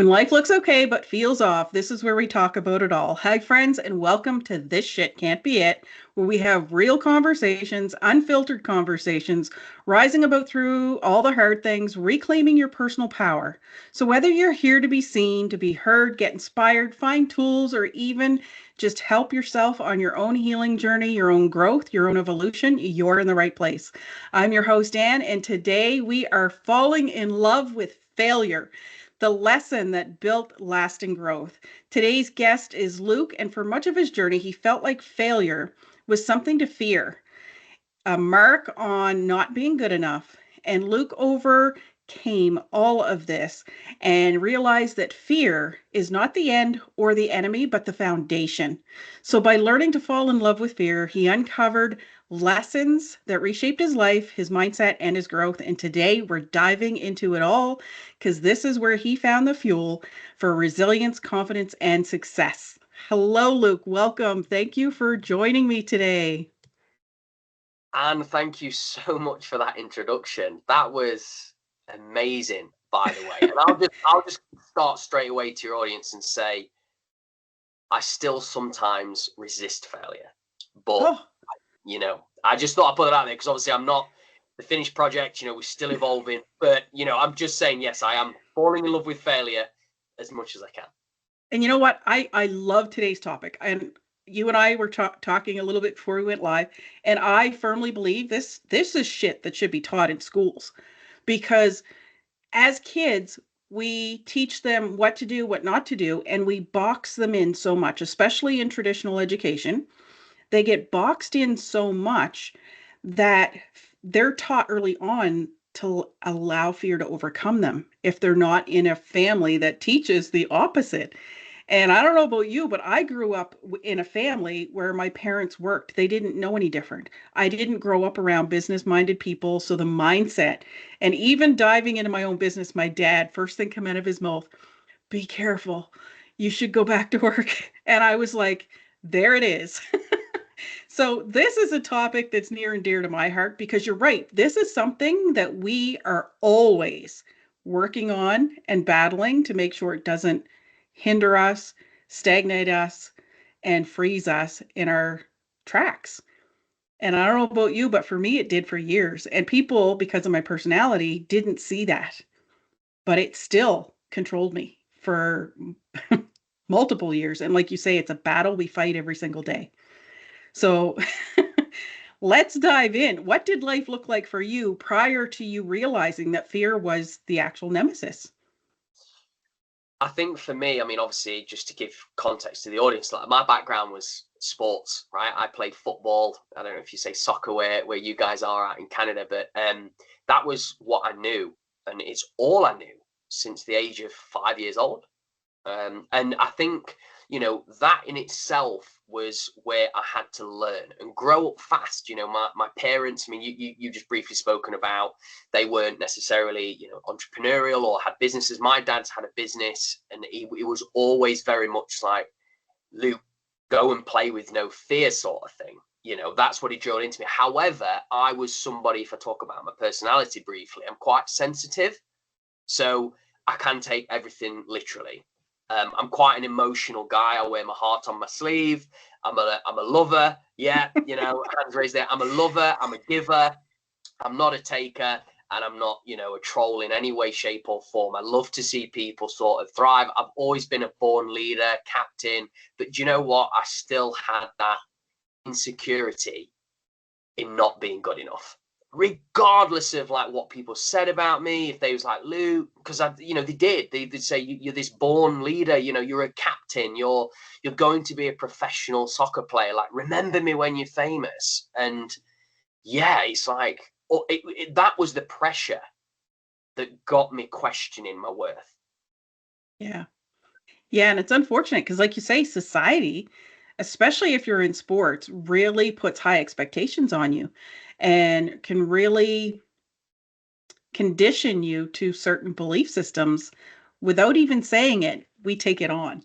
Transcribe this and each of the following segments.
When life looks okay but feels off, this is where we talk about it all. Hi, friends, and welcome to This Shit Can't Be It, where we have real conversations, unfiltered conversations, rising about through all the hard things, reclaiming your personal power. So, whether you're here to be seen, to be heard, get inspired, find tools, or even just help yourself on your own healing journey, your own growth, your own evolution, you're in the right place. I'm your host, Anne, and today we are falling in love with failure, the lesson that built lasting growth. Today's guest is Luke, and for much of his journey, he felt like failure was something to fear, a mark on not being good enough. And Luke overcame all of this and realized that fear is not the end or the enemy, but the foundation. So, by learning to fall in love with fear, he uncovered lessons that reshaped his life, his mindset, and his growth. And today we're diving into it all because this is where he found the fuel for resilience, confidence, and success. Hello, Luke. Welcome. Thank you for joining me today. And thank you so much for that introduction. That was amazing, by the way. And I'll just start straight away to your audience and say, I still sometimes resist failure. But Oh, I just thought I'd put it out there because obviously I'm not the finished project, we're still evolving. But I'm just saying, yes, I am falling in love with failure as much as I can. and you know what? I love today's topic. And you and I were talking a little bit before we went live, and I firmly believe this is shit that should be taught in schools because as kids, we teach them what to do, what not to do, and we box them in so much, especially in traditional education. They get boxed in so much that they're taught early on to allow fear to overcome them if they're not in a family that teaches the opposite. And I don't know about you, but I grew up in a family where my parents worked. They didn't know any different. I didn't grow up around business minded people. So the mindset, and even diving into my own business, my dad, first thing come out of his mouth, be careful. You should go back to work. And I was like, there it is. So this is a topic that's near and dear to my heart because you're right. This is something that we are always working on and battling to make sure it doesn't hinder us, stagnate us, and freeze us in our tracks. And I don't know about you, but for me, it did for years. And people, because of my personality, didn't see that, but it still controlled me for multiple years. And like you say, it's a battle we fight every single day. So let's dive in. What did life look like for you prior to you realizing that fear was the actual nemesis? I think for me, obviously, just to give context to the audience, like my background was sports, right? I played football. I don't know if you say soccer where you guys are at in Canada, but that was what I knew, and it's all I knew since the age of 5 years old. And I think, that in itself was where I had to learn and grow up fast. My parents, you just briefly spoken about, they weren't necessarily, entrepreneurial or had businesses. My dad's had a business, and he was always very much like, Luke, go and play with no fear sort of thing. That's what he drilled into me. However, I was somebody, if I talk about my personality briefly, I'm quite sensitive. So I can take everything literally. I'm quite an emotional guy. I wear my heart on my sleeve. I'm a lover. Yeah, hands raised there. I'm a lover. I'm a giver. I'm not a taker, and I'm not, a troll in any way, shape, or form. I love to see people sort of thrive. I've always been a born leader, captain. But do you know what? I still had that insecurity in not being good enough, regardless of like what people said about me. If they was like, Luke, because they'd say, you're this born leader, you're a captain, you're going to be a professional soccer player, like, remember me when you're famous. And yeah, it's like, that was the pressure that got me questioning my worth. Yeah. Yeah. And it's unfortunate because, like you say, society, especially if you're in sports, really puts high expectations on you and can really condition you to certain belief systems without even saying it. We take it on,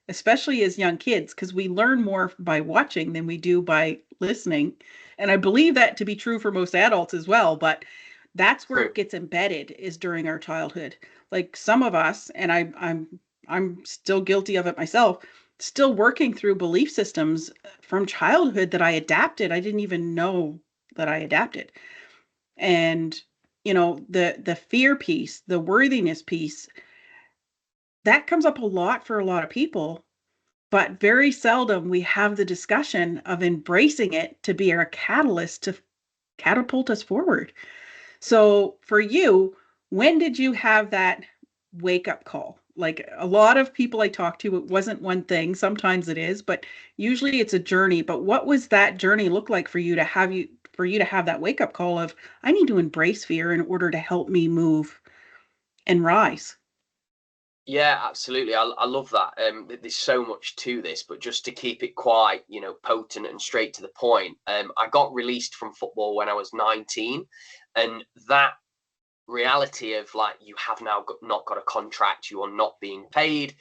especially as young kids, because we learn more by watching than we do by listening. And I believe that to be true for most adults as well. But That's where True. it gets embedded, is during our childhood. Like some of us, and I'm still guilty of it myself, still working through belief systems from childhood that I adapted. I didn't even know that I adapted. And the fear piece, the worthiness piece, that comes up a lot for a lot of people, but very seldom we have the discussion of embracing it to be our catalyst to catapult us forward. So for you, when did you have that wake up call? Like a lot of people I talk to, it wasn't one thing. Sometimes it is, but usually it's a journey. But what was that journey look like for you to have that wake up call of, I need to embrace fear in order to help me move and rise? Yeah, absolutely. I love that. There's so much to this, but just to keep it quite, potent and straight to the point. I got released from football when I was 19, and that reality of like you have now not got a contract, you are not being paid.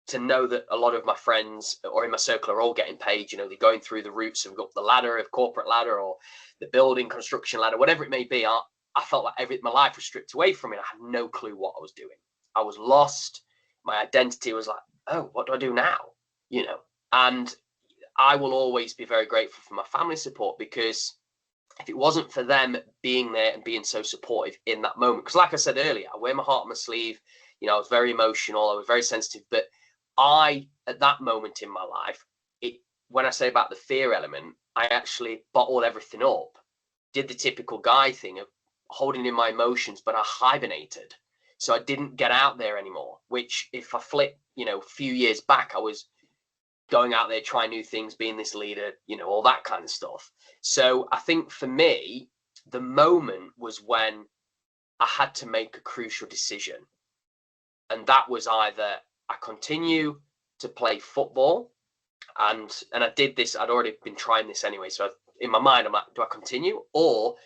To know that a lot of my friends or in my circle are all getting paid, they're going through the routes of up the ladder, of corporate ladder, or the building construction ladder, whatever it may be. I felt like my life was stripped away from me. I had no clue what I was doing. I was lost. My identity was like, oh, what do I do now? And I will always be very grateful for my family support, because if it wasn't for them being there and being so supportive in that moment, because like I said earlier, I wear my heart on my sleeve. I was very emotional. I was very sensitive, but at that moment in my life, when I say about the fear element, I actually bottled everything up, did the typical guy thing of holding in my emotions, but I hibernated. So I didn't get out there anymore, which if I flip, a few years back, I was going out there, trying new things, being this leader, all that kind of stuff. So I think for me, the moment was when I had to make a crucial decision. And that was either I continue to play football, and I did this, I'd already been trying this anyway. So in my mind, I'm like, do I continue, or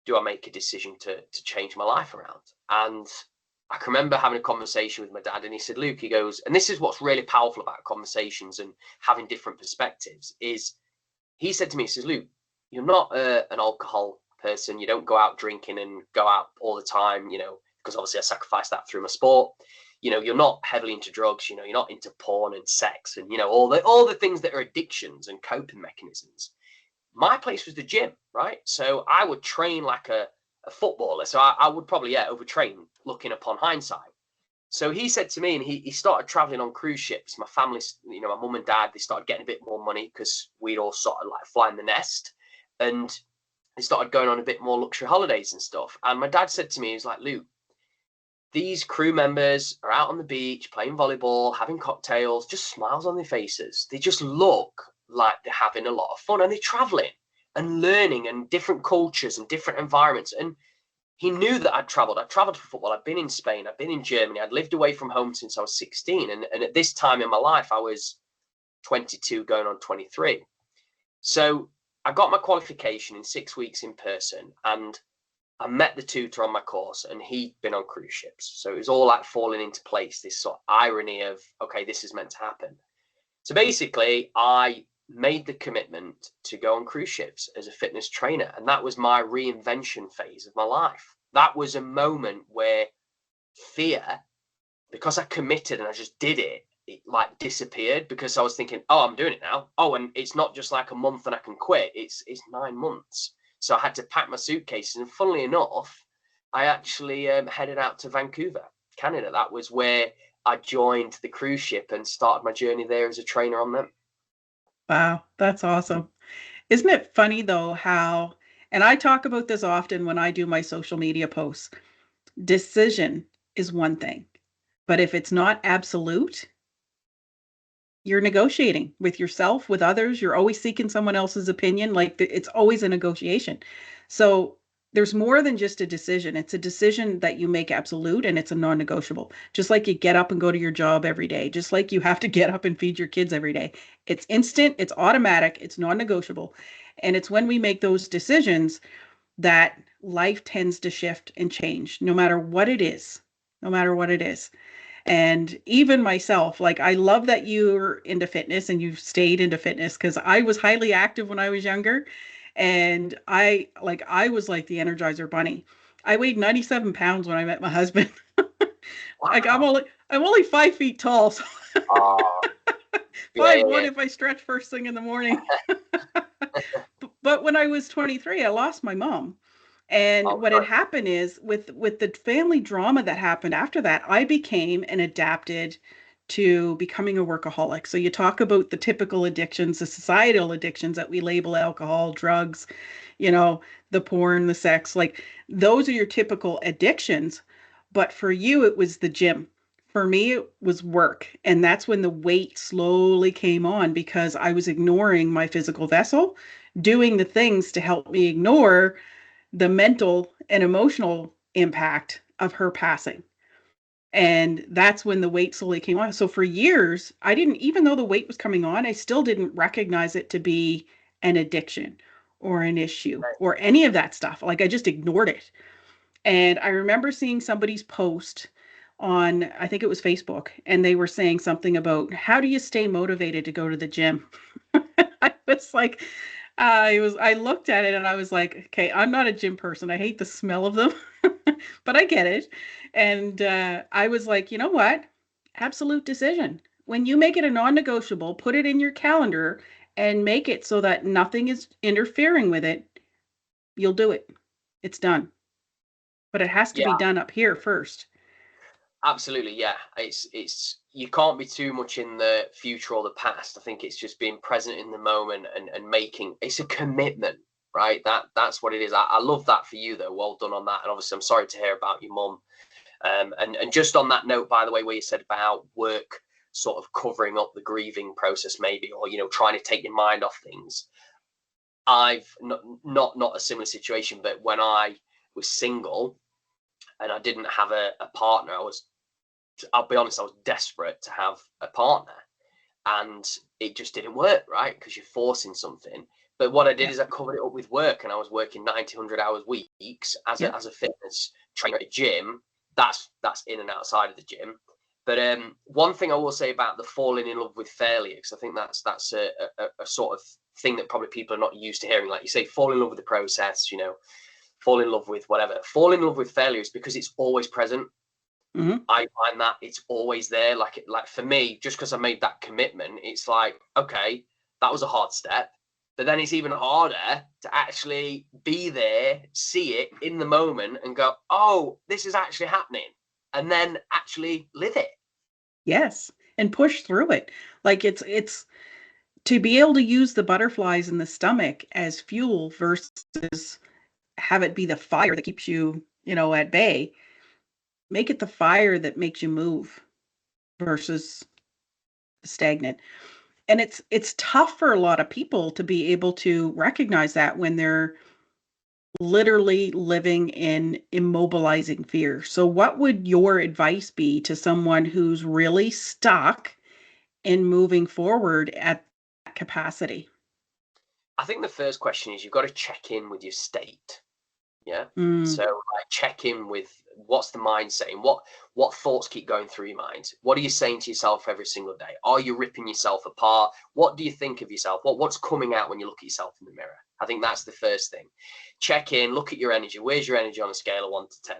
do I make a decision to change my life around? And I can remember having a conversation with my dad, and he said, Luke, he goes, and this is what's really powerful about conversations and having different perspectives, is he said to me, he says, Luke, you're not an alcohol person. You don't go out drinking and go out all the time, because obviously I sacrificed that through my sport. You're not heavily into drugs, you're not into porn and sex and, all the things that are addictions and coping mechanisms. My place was the gym, right? So I would train like a footballer. So I would probably, overtrain looking upon hindsight. So he said to me, and he started traveling on cruise ships. My family, my mum and dad, they started getting a bit more money because we'd all sort of like flying the nest. And they started going on a bit more luxury holidays and stuff. And my dad said to me, he's like, Luke, these crew members are out on the beach playing volleyball, having cocktails, just smiles on their faces. They just look like they're having a lot of fun, and they're traveling and learning and different cultures and different environments. And he knew that I'd traveled. I'd traveled for football. I'd been in Spain. I'd been in Germany. I'd lived away from home since I was 16. And at this time in my life, I was 22 going on 23. So I got my qualification in 6 weeks in person, and I met the tutor on my course, and he'd been on cruise ships. So it was all like falling into place, this sort of irony of, okay, this is meant to happen. So basically, I made the commitment to go on cruise ships as a fitness trainer. And that was my reinvention phase of my life. That was a moment where fear, because I committed and I just did it, it like disappeared, because I was thinking, oh, I'm doing it now. Oh, and it's not just like a month and I can quit. It's 9 months. So I had to pack my suitcases. And funnily enough, I actually headed out to Vancouver, Canada. That was where I joined the cruise ship and started my journey there as a trainer on them. Wow, that's awesome. Isn't it funny though how, and I talk about this often when I do my social media posts, decision is one thing, but if it's not absolute, you're negotiating with yourself, with others. You're always seeking someone else's opinion. Like it's always a negotiation. So there's more than just a decision. It's a decision that you make absolute, and it's a non-negotiable. Just like you get up and go to your job every day, just like you have to get up and feed your kids every day. It's instant, it's automatic, it's non-negotiable. And it's when we make those decisions that life tends to shift and change, no matter what it is, no matter what it is. And even myself, like I love that you're into fitness and you've stayed into fitness, because I was highly active when I was younger. And I was like the Energizer Bunny. I weighed 97 pounds when I met my husband. Like Wow. I'm only 5 feet tall, so Oh, yeah, five yeah, one yeah. if I stretch first thing in the morning. But when I was 23, I lost my mom. And Oh, what had sorry. happened is with the family drama that happened after that, I became and adapted to becoming a workaholic. So you talk about the typical addictions, the societal addictions that we label alcohol, drugs, you know, the porn, the sex, like those are your typical addictions. But for you, it was the gym. For me, it was work. And that's when the weight slowly came on because I was ignoring my physical vessel, doing the things to help me ignore the mental and emotional impact of her passing. And that's when the weight slowly came on. So for years, I didn't, even though the weight was coming on, I still didn't recognize it to be an addiction or an issue or any of that stuff. Like I just ignored it. And I remember seeing somebody's post on, I think it was Facebook, and they were saying something about how do you stay motivated to go to the gym? I was like, I looked at it and I was like, okay, I'm not a gym person. I hate the smell of them, but I get it. And I was like, you know what? Absolute decision. When you make it a non-negotiable, put it in your calendar and make it so that nothing is interfering with it, you'll do it. It's done. But it has to Yeah, be done up here first. absolutely. Yeah, it's you can't be too much in the future or the past. I think it's just being present in the moment and making it's a commitment, right? That's what it is. I love that for you though. Well done on that. And obviously, I'm sorry to hear about your mum. And just on that note, by the way, where you said about work sort of covering up the grieving process, maybe, or trying to take your mind off things. I've not a similar situation, but when I was single and I didn't have a partner, I'll be honest, I was desperate to have a partner, and it just didn't work, right? Because you're forcing something. But what I did Yeah. is I covered it up with work, and I was working 90, 100 hours weeks as Yeah. a fitness trainer at a gym. That's in and outside of the gym. But one thing I will say about the falling in love with failure, because I think that's a sort of thing that probably people are not used to hearing. Like you say, fall in love with the process, fall in love with whatever. Fall in love with failure is because it's always present. Hmm. I find that it's always there. Like for me, just because I made that commitment, it's like, okay, that was a hard step. But then it's even harder to actually be there, see it in the moment and go, oh, this is actually happening. And then actually live it. Yes. And push through it. Like it's to be able to use the butterflies in the stomach as fuel versus have it be the fire that keeps you, at bay. Make it the fire that makes you move versus stagnant. And it's tough for a lot of people to be able to recognize that when they're literally living in immobilizing fear. So what would your advice be to someone who's really stuck in moving forward at that capacity? I think the first question is you've got to check in with your state. Yeah. Mm, So like check in with what's the mindset and what thoughts keep going through your mind. What are you saying to yourself every single day? Are you ripping yourself apart? What do you think of yourself? What's coming out when you look at yourself in the mirror? I think that's the first thing. Check in, look at your energy. Where's your energy on a scale of 1 to 10?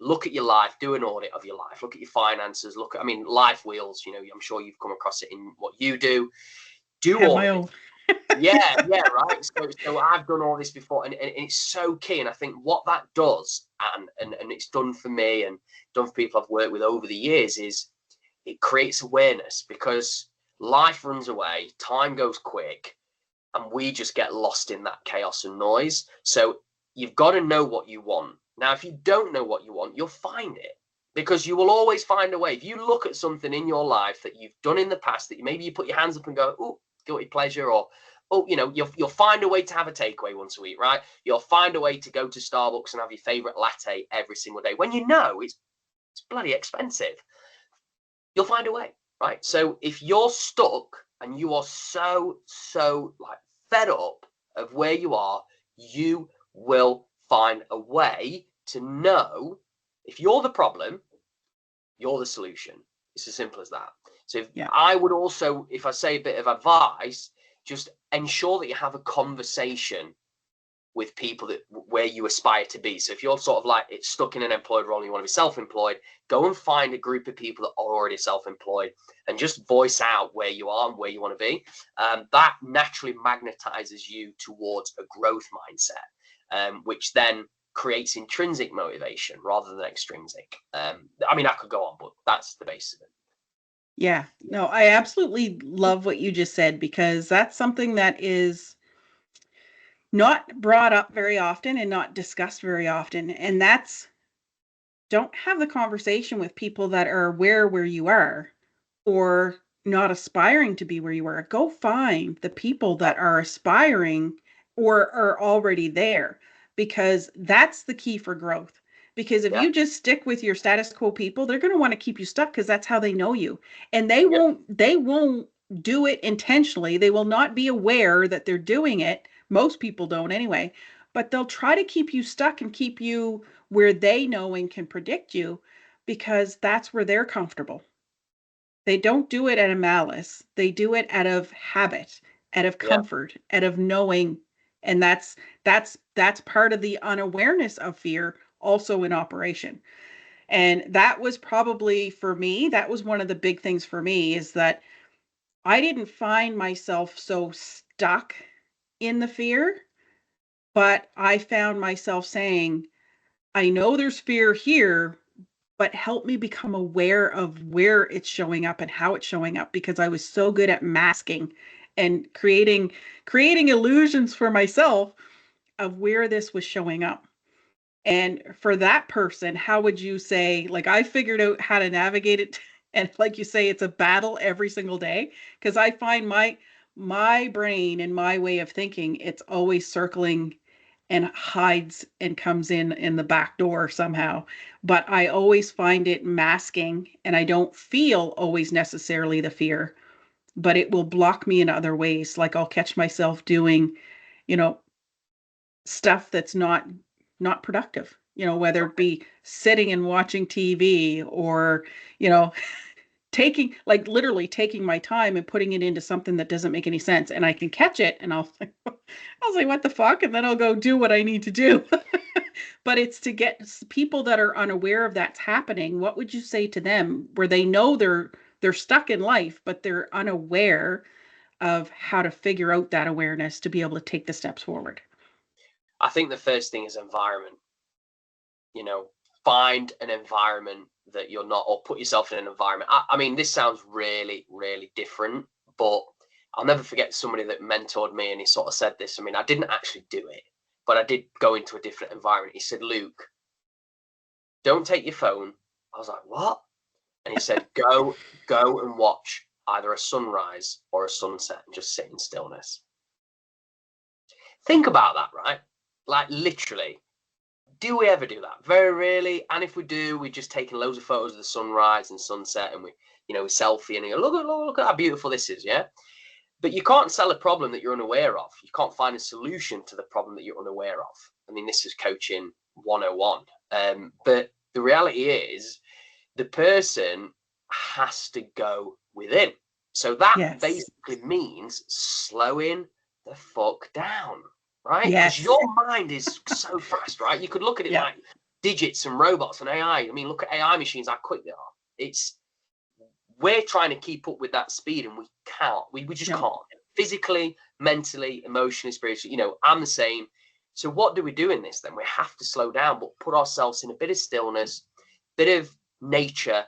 Look at your life, do an audit of your life, look at your finances, life wheels, I'm sure you've come across it in what you do. Do have all my of it. own. Yeah, yeah, right. So I've done all this before, and it's so key. And I think what that does, and it's done for me and done for people I've worked with over the years, is it creates awareness because life runs away, time goes quick, and we just get lost in that chaos and noise. So you've got to know what you want. Now, if you don't know what you want, you'll find it because you will always find a way. If you look at something in your life that you've done in the past that maybe you put your hands up and go, oh, guilty pleasure, or oh, you'll find a way to have a takeaway once a week, right? You'll find a way to go to Starbucks and have your favorite latte every single day when you know it's bloody expensive. You'll find a way, right? So if you're stuck and you are so like fed up of where you are, you will find a way to know if you're the problem, you're the solution. It's as simple as that. So if Yeah. I would also, if I say a bit of advice, just ensure that you have a conversation with people that where you aspire to be. So if you're sort of like it's stuck in an employed role and you want to be self-employed, go and find a group of people that are already self-employed and just voice out where you are and where you want to be. That naturally magnetizes you towards a growth mindset, which then creates intrinsic motivation rather than extrinsic. I mean, I could go on, but that's the base of it. Yeah. No, I absolutely love what you just said, because that's something that is not brought up very often and not discussed very often. And that's, don't have the conversation with people that are where you are, or not aspiring to be where you are. Go find the people that are aspiring or are already there, because that's the key for growth. Because if Yeah, you just stick with your status quo people, they're going to want to keep you stuck, because that's how they know you. And yeah, they won't do it intentionally. They will not be aware that they're doing it. Most people don't anyway, but they'll try to keep you stuck and keep you where they know and can predict you, because that's where they're comfortable. They don't do it out of malice. They do it out of habit, out of yeah. comfort, out of knowing. And that's part of the unawareness of fear also in operation. And that was probably for me, that was one of the big things for me, is that I didn't find myself so stuck in the fear, but I found myself saying, I know there's fear here, but help me become aware of where it's showing up and how it's showing up, because I was so good at masking and creating illusions for myself of where this was showing up. And for that person, how would you say, like, I figured out how to navigate it, and like you say, it's a battle every single day, because I find my brain and my way of thinking, it's always circling and hides and comes in the back door somehow. But I always find it masking, and I don't feel always necessarily the fear, but it will block me in other ways. Like I'll catch myself doing, you know, stuff that's not productive, whether it Okay. be sitting and watching TV, or, you know, taking, like, literally taking my time and putting it into something that doesn't make any sense, and I can catch it, and I'll say, what the fuck, and then I'll go do what I need to do. But it's to get people that are unaware of that's happening. What would you say to them, where they know they're stuck in life, but they're unaware of how to figure out that awareness to be able to take the steps forward? I think the first thing is environment. You know, find an environment that you're not, or put yourself in an environment. I mean, this sounds really, really different, but I'll never forget somebody that mentored me, and he sort of said this. I mean, I didn't actually do it, but I did go into a different environment. He said, Luke, don't take your phone. I was like, what? And he said, go and watch either a sunrise or a sunset and just sit in stillness. Think about that, right? Like literally, do we ever do that? Very rarely. And if we do, we're just taking loads of photos of the sunrise and sunset, and we selfie and you go, look at how beautiful this is, yeah. But you can't sell a problem that you're unaware of. You can't find a solution to the problem that you're unaware of. I mean, this is coaching 101. But the reality is, the person has to go within. So that Yes. basically means slowing the fuck down, right? Because Yes. your mind is so fast, right? You could look at it Yeah. like digits and robots and AI. I mean, look at AI machines, how quick they are. It's We're trying to keep up with that speed, and we can't. We just No. can't. Physically, mentally, emotionally, spiritually, I'm the same. So what do we do in this then? We have to slow down, but put ourselves in a bit of stillness, bit of nature.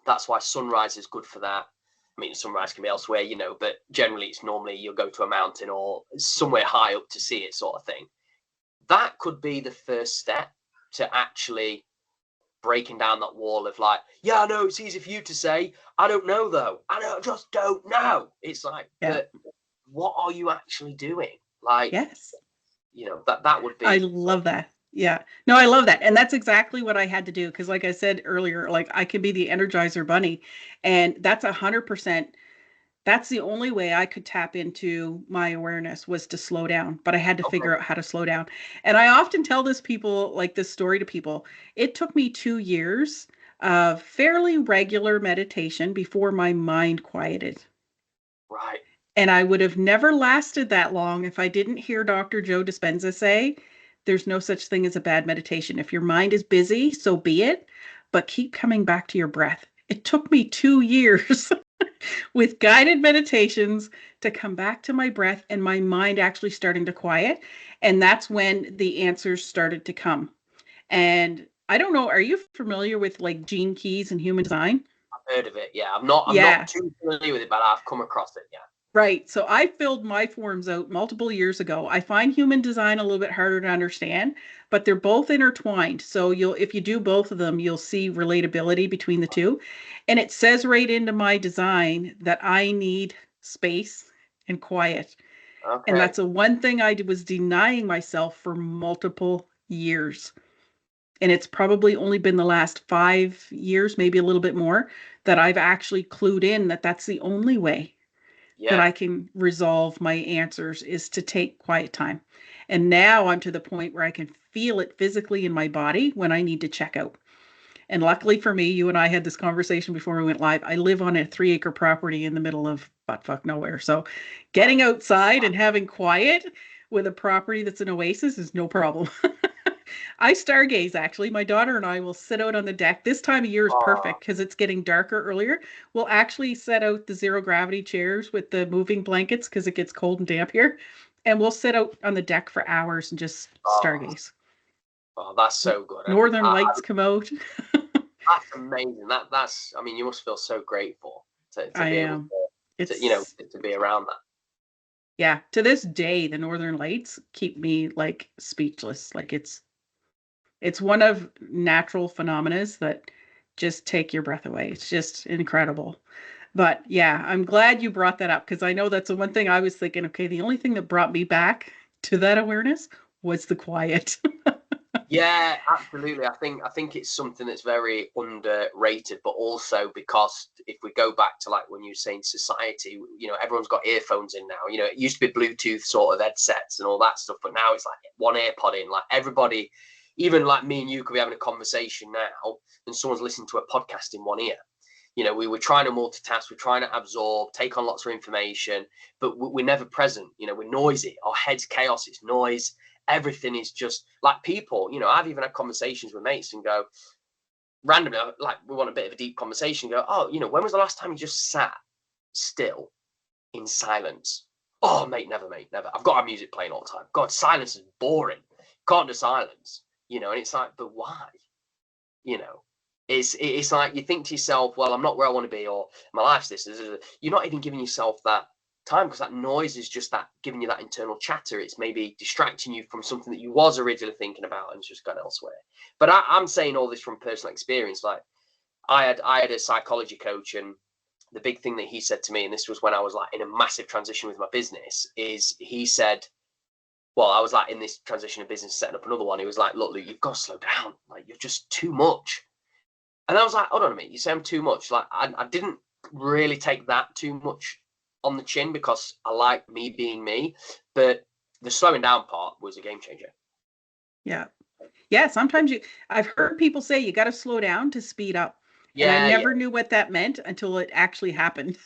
That's why sunrise is good for that. I mean, sunrise can be elsewhere, but generally it's normally you'll go to a mountain or somewhere high up to see it, sort of thing. That could be the first step to actually breaking down that wall of like, yeah, I know it's easy for you to say. I don't know though. Just don't know. It's like, Yeah. but what are you actually doing? Like, Yes. that would I be love that. Yeah. No, I love that. And that's exactly what I had to do. Because like I said earlier, like, I can be the Energizer Bunny. And that's 100%. That's the only way I could tap into my awareness, was to slow down. But I had to okay. figure out how to slow down. And I often tell this story to people. It took me 2 years of fairly regular meditation before my mind quieted. Right. And I would have never lasted that long if I didn't hear Dr. Joe Dispenza say, there's no such thing as a bad meditation. If your mind is busy, so be it, but keep coming back to your breath. It took me 2 years with guided meditations to come back to my breath and my mind actually starting to quiet. And that's when the answers started to come. And I don't know, are you familiar with like Gene Keys and human design? I've heard of it. Yeah, I'm not Yeah. too familiar with it, but I've come across it. Yeah. Right. So I filled my forms out multiple years ago. I find human design a little bit harder to understand, but they're both intertwined. So you'll if you do both of them, you'll see relatability between the two. And it says right into my design that I need space and quiet. And Okay. that's a one thing I was denying myself for multiple years. And it's probably only been the last 5 years, maybe a little bit more, that I've actually clued in that that's the only way that Yeah. I can resolve my answers is to take quiet time. And now I'm to the point where I can feel it physically in my body when I need to check out. And luckily for me, you and I had this conversation before we went live. I live on a 3 acre property in the middle of buttfuck nowhere. So getting outside and having quiet with a property that's an oasis is no problem. I stargaze actually. My daughter and I will sit out on the deck. This time of year is Oh, perfect because it's getting darker earlier. We'll actually set out the zero gravity chairs with the moving blankets because it gets cold and damp here. And we'll sit out on the deck for hours and just oh, stargaze. oh, that's so good. And Northern lights come out. that's amazing. That's. I mean, you must feel so grateful to I be able am. to It's to be around that. yeah, to this day the northern lights keep me like speechless. Like it's one of natural phenomena that just take your breath away. It's just incredible. But yeah, I'm glad you brought that up because I know that's the one thing I was thinking, okay, the only thing that brought me back to that awareness was the quiet. Yeah, absolutely. I think it's something that's very underrated, but also because if we go back to like when you were saying society, everyone's got earphones in now. It used to be Bluetooth sort of headsets and all that stuff, but now it's like one AirPod in. Like everybody, even like me and you could be having a conversation now, and someone's listening to a podcast in one ear. We were trying to multitask, we're trying to absorb, take on lots of information, but we're never present. We're noisy. Our head's chaos, it's noise. Everything is just like people. I've even had conversations with mates and go randomly, like we want a bit of a deep conversation. Go, oh, when was the last time you just sat still in silence? Oh, mate, never. I've got our music playing all the time. God, silence is boring. Can't do silence. And it's like, but why? You know, it's like you think to yourself, well, I'm not where I want to be, or my life's this. You're not even giving yourself that time because that noise is just that giving you that internal chatter. It's maybe distracting you from something that you was originally thinking about and it's just gone elsewhere. But I'm saying all this from personal experience. Like I had a psychology coach, and the big thing that he said to me, and this was when I was like in a massive transition with my business, is he said, well, I was like in this transition of business, setting up another one. He was like, look, Luke, you've got to slow down. Like you're just too much. And I was like, hold on a minute, you say I'm too much. Like I didn't really take that too much on the chin because I like me being me. But the slowing down part was a game changer. Yeah. Yeah, sometimes I've heard people say you got to slow down to speed up. And I Yeah, yeah, never knew what that meant until it actually happened.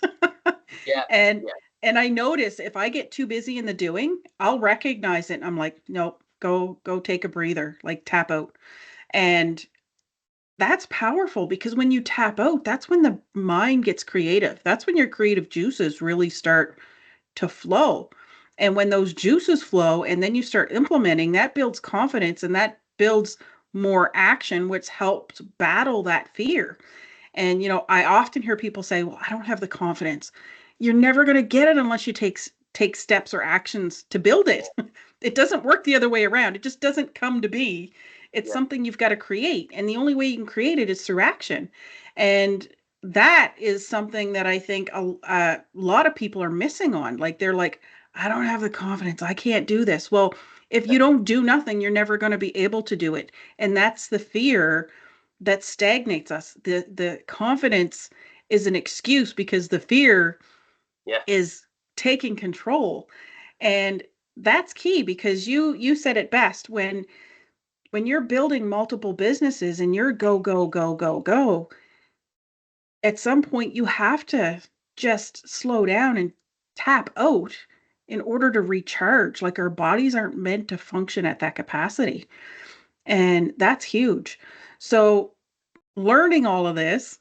yeah, and yeah, and I notice if I get too busy in the doing, I'll recognize it. And I'm like, nope, go take a breather, like tap out. And that's powerful because when you tap out, that's when the mind gets creative. That's when your creative juices really start to flow. And when those juices flow and then you start implementing, that builds confidence and that builds more action, which helps battle that fear. And, I often hear people say, well, I don't have the confidence. You're never going to get it unless you take steps or actions to build it. It doesn't work the other way around. It just doesn't come to be. It's yeah, something you've got to create. And the only way you can create it is through action. And that is something that I think a lot of people are missing on. Like they're like, I don't have the confidence. I can't do this. Well, if yeah, you don't do nothing, you're never going to be able to do it. And that's the fear that stagnates us. The confidence is an excuse because the fear yeah, is taking control. And that's key because you said it best when you're building multiple businesses and you're go go go go go, at some point you have to just slow down and tap out in order to recharge. Like our bodies aren't meant to function at that capacity. And that's huge. So, learning all of this,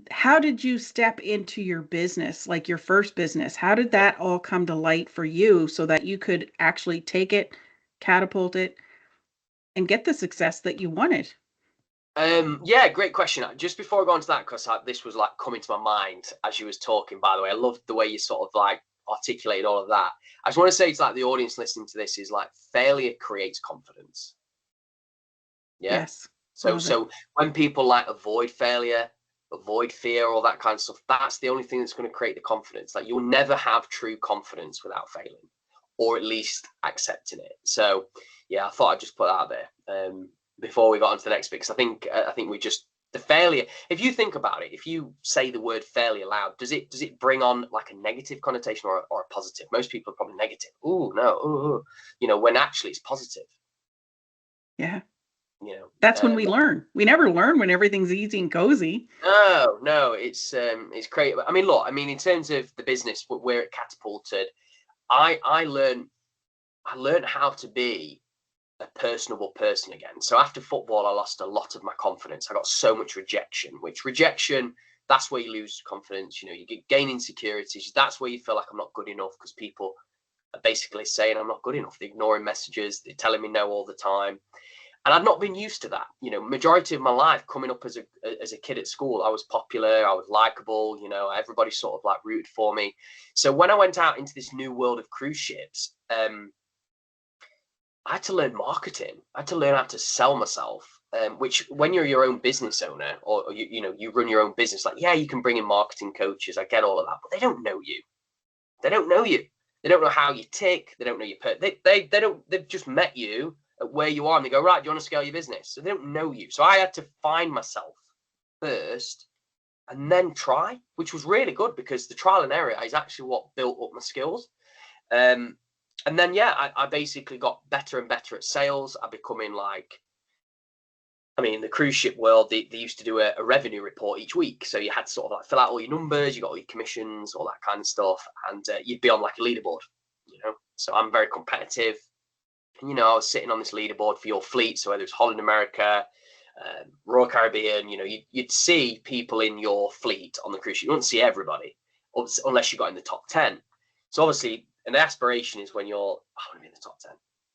how did you step into your business, like your first business? How did that all come to light for you so that you could actually take it, catapult it, and get the success that you wanted? Yeah, great question. Just before I go on to that, because this was like coming to my mind as you was talking, by the way, I loved the way you sort of like articulated all of that. I just want to say to like the audience listening to this is like failure creates confidence. Yeah. Yes, So love it. so when people like avoid failure, avoid fear, all that kind of stuff, that's the only thing that's going to create the confidence. Like you'll never have true confidence without failing, or at least accepting it. So yeah, I thought I'd just put that out there before we got on to the next bit, because I think we just the failure. If you think about it, if you say the word failure loud, does it bring on like a negative connotation or a positive? Most people are probably negative. Oh no, ooh, you know, when actually it's positive. Yeah. You know, That's when we learn. We never learn when everything's easy and cozy. no, no, it's great. I mean, look, I mean, in terms of the business where it catapulted, I learned how to be a personable person again. So after football, I lost a lot of my confidence. I got so much rejection, which rejection, that's where you lose confidence. You know, you gain insecurities. That's where you feel like I'm not good enough because people are basically saying I'm not good enough. They're ignoring messages. They're telling me no all the time. And I'd not been used to that. You know, majority of my life coming up as a kid at school, I was popular, I was likable, you know, everybody sort of like rooted for me. So when I went out into this new world of cruise ships, I had to learn marketing. I had to learn how to sell myself. Which when you're your own business owner or you know you run your own business, like yeah, you can bring in marketing coaches. I get all of that, but they don't know you. They don't know you. They don't know how you tick. They don't know your they don't. They've just met you at where you are, and they go, right, do you want to scale your business? So they don't know you. So I had to find myself first, and then try, which was really good because the trial and error is actually what built up my skills. Um, and then yeah, I basically got better and better at sales. I becoming like I mean, in the cruise ship world, they used to do a revenue report each week. So you had to sort of like fill out all your numbers, you got all your commissions, all that kind of stuff, and you'd be on like a leaderboard, you know. So I'm very competitive, and you know, I was sitting on this leaderboard for your fleet. So whether it's Holland America, Royal Caribbean, you know, you'd see people in your fleet on the cruise ship. You wouldn't see everybody unless you got in the top 10. So obviously, an aspiration is when you're, I want to be in the top 10,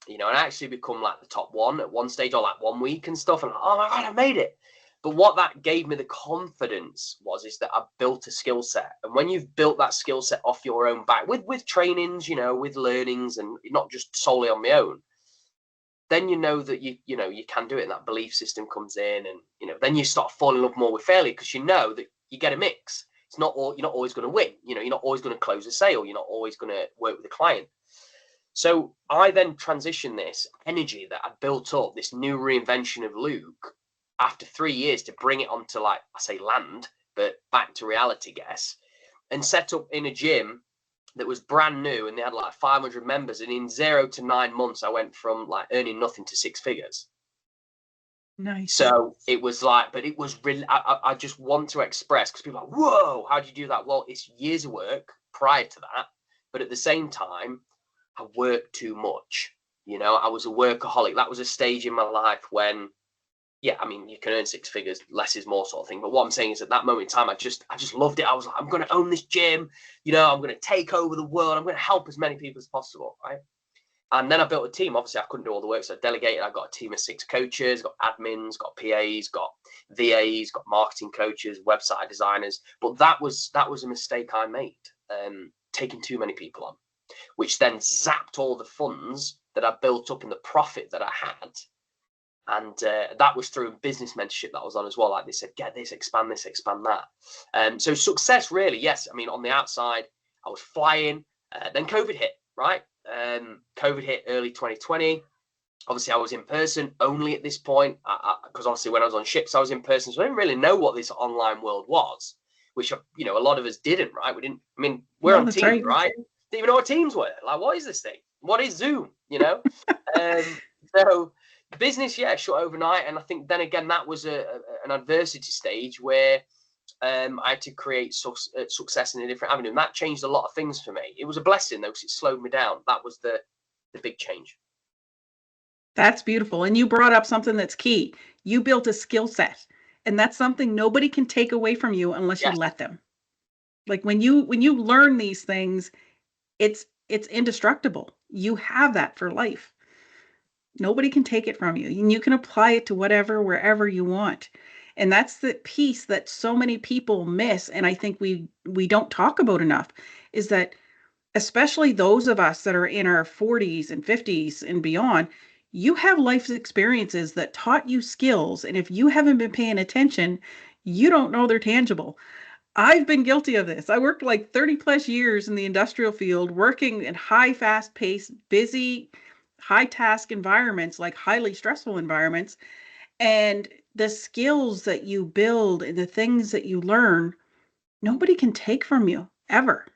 you know, and actually become like the top one at one stage or like 1 week and stuff. And like, oh my God, I made it. But what that gave me the confidence is that I built a skill set. And when you've built that skill set off your own back with trainings, you know, with learnings and not just solely on my own, then you know that you know you can do it, and that belief system comes in, and you know then you start falling in love more with failure because you know that you get a mix. It's not all, you're not always going to win. You know, you're not always going to close a sale. You're not always going to work with a client. So I then transitioned this energy that I built up, this new reinvention of Luke, after 3 years to bring it onto, like I say, land, but back to reality, guess, and set up in a gym that was brand new, and they had like 500 members. And in 0 to 9 months, I went from like earning nothing to 6 figures. Nice. So it was like, but it was really, I just want to express because people are like, whoa, how do you do that? Well, it's years of work prior to that. But at the same time, I worked too much. You know, I was a workaholic. That was a stage in my life when, yeah, I mean, you can earn 6 figures, less is more sort of thing. But what I'm saying is at that moment in time, I just loved it. I was like, I'm going to own this gym. You know, I'm going to take over the world. I'm going to help as many people as possible. Right. And then I built a team. Obviously, I couldn't do all the work, so I delegated. I got a team of 6 coaches, got admins, got PAs, got VAs, got marketing coaches, website designers. But that was a mistake I made, taking too many people on, which then zapped all the funds that I built up and the profit that I had. And that was through a business mentorship that I was on as well. Like they said, get this, expand that. So success, really, yes. I mean, on the outside, I was flying. Then COVID hit, right? COVID hit early 2020. Obviously, I was in person only at this point because obviously when I was on ships, I was in person. So I didn't really know what this online world was, which, you know, a lot of us didn't, right? We didn't, I mean, we're No, on that's Teams, right. right? Didn't even know what Teams were. Like, what is this thing? What is Zoom? You know? So business, yeah, shut overnight. And I think then again, that was an adversity stage where I had to create success in a different avenue, and that changed a lot of things for me. It was a blessing though, because it slowed me down. That was the big change. That's beautiful. And you brought up something that's key. You built a skill set, and that's something nobody can take away from you unless you Yes. let them. Like when you learn these things, it's indestructible. You have that for life. Nobody can take it from you. And you can apply it to whatever, wherever you want. And that's the piece that so many people miss. And I think we don't talk about enough is that especially those of us that are in our 40s and 50s and beyond, you have life experiences that taught you skills. And if you haven't been paying attention, you don't know they're tangible. I've been guilty of this. I worked like 30 plus years in the industrial field, working in high, fast paced, busy, high task environments, like highly stressful environments. And the skills that you build and the things that you learn, nobody can take from you ever.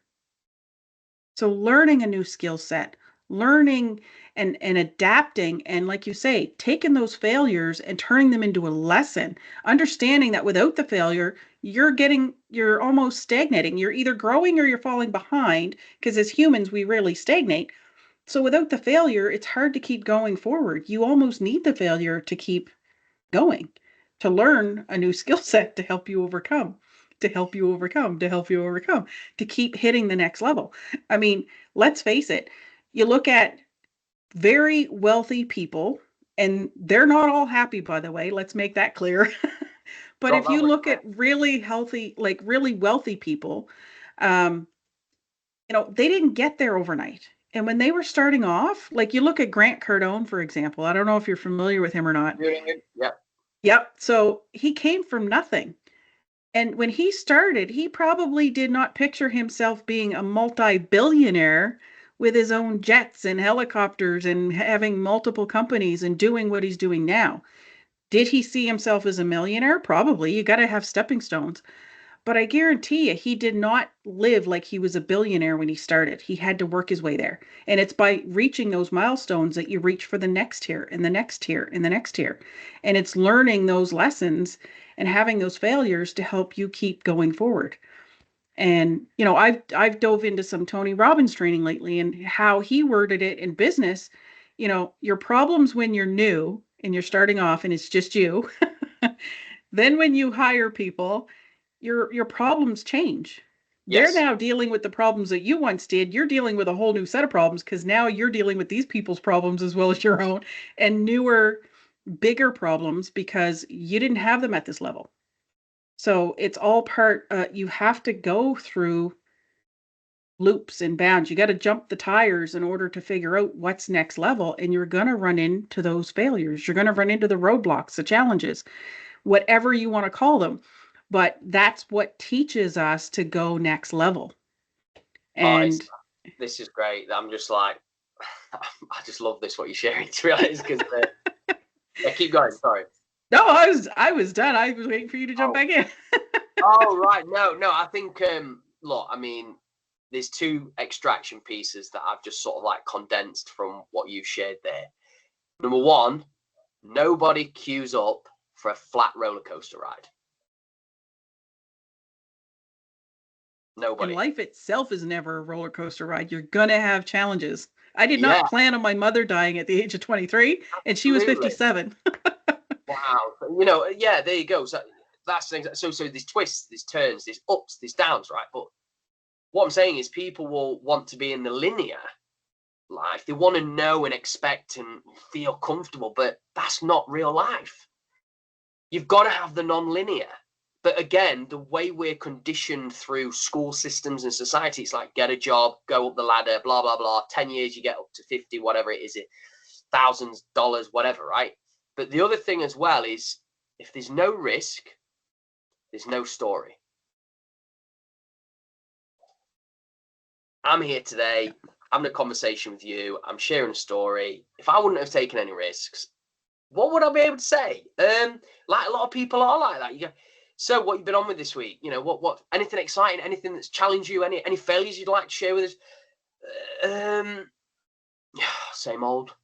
So learning a new skill set, learning and adapting, and like you say, taking those failures and turning them into a lesson, understanding that without the failure, you're almost stagnating. You're either growing or you're falling behind, because as humans, we rarely stagnate. So without the failure, it's hard to keep going forward. You almost need the failure to keep going, to learn a new skill set to help you overcome, to help you overcome, to help you overcome, to keep hitting the next level. I mean, let's face it, you look at very wealthy people, and they're not all happy, by the way, let's make that clear. But Not if that you way. look at really healthy, like really wealthy people, um, they didn't get there overnight. And when they were starting off, like you look at Grant Cardone, for example, I don't know if you're familiar with him or not. Yeah. Yep. So he came from nothing. And when he started, he probably did not picture himself being a multi-billionaire with his own jets and helicopters and having multiple companies and doing what he's doing now. Did he see himself as a millionaire? Probably. You got to have stepping stones. But I guarantee you, he did not live like he was a billionaire when he started. He had to work his way there. And it's by reaching those milestones that you reach for the next tier and the next tier and the next tier. And it's learning those lessons and having those failures to help you keep going forward. And I've dove into some Tony Robbins training lately, and how he worded it in business. Your problems when you're new and you're starting off and it's just you. Then when you hire people, your problems change. They're Yes. now dealing with the problems that you once did. You're dealing with a whole new set of problems, because now you're dealing with these people's problems as well as your own, and newer, bigger problems because you didn't have them at this level. So it's all part, you have to go through loops and bounds. You got to jump the tires in order to figure out what's next level. And you're going to run into those failures. You're going to run into the roadblocks, the challenges, whatever you want to call them. But that's what teaches us to go next level. Oh, And this is great. I'm just like, I just love this, what you're sharing, to be honest, because yeah, keep going. Sorry. no, I was done. I was waiting for you to jump Oh, back in. oh right. No, I think, look, I mean, there's two extraction pieces that I've just sort of like condensed from what you shared there. Number one, nobody queues up for a flat roller coaster ride. And Nobody. life itself is never a roller coaster ride. You're going to have challenges. I did Yeah, not plan on my mother dying at the age of 23, and she was absolutely. 57. Wow. Yeah, there you go. So that's things. So there's twists, there's turns, there's ups, there's downs, right? But what I'm saying is people will want to be in the linear life. They want to know and expect and feel comfortable, but that's not real life. You've got to have the non-linear. But again, the way we're conditioned through school systems and society, it's like get a job, go up the ladder, blah, blah, blah. 10 years, you get up to 50, whatever it is, thousands, dollars, whatever, right? But the other thing as well is if there's no risk, there's no story. I'm here today, having a conversation with you. I'm sharing a story. If I wouldn't have taken any risks, what would I be able to say? Like a lot of people are like that. You go, so what you've been on with this week? What anything exciting, anything that's challenged you, any failures you'd like to share with us? Same old.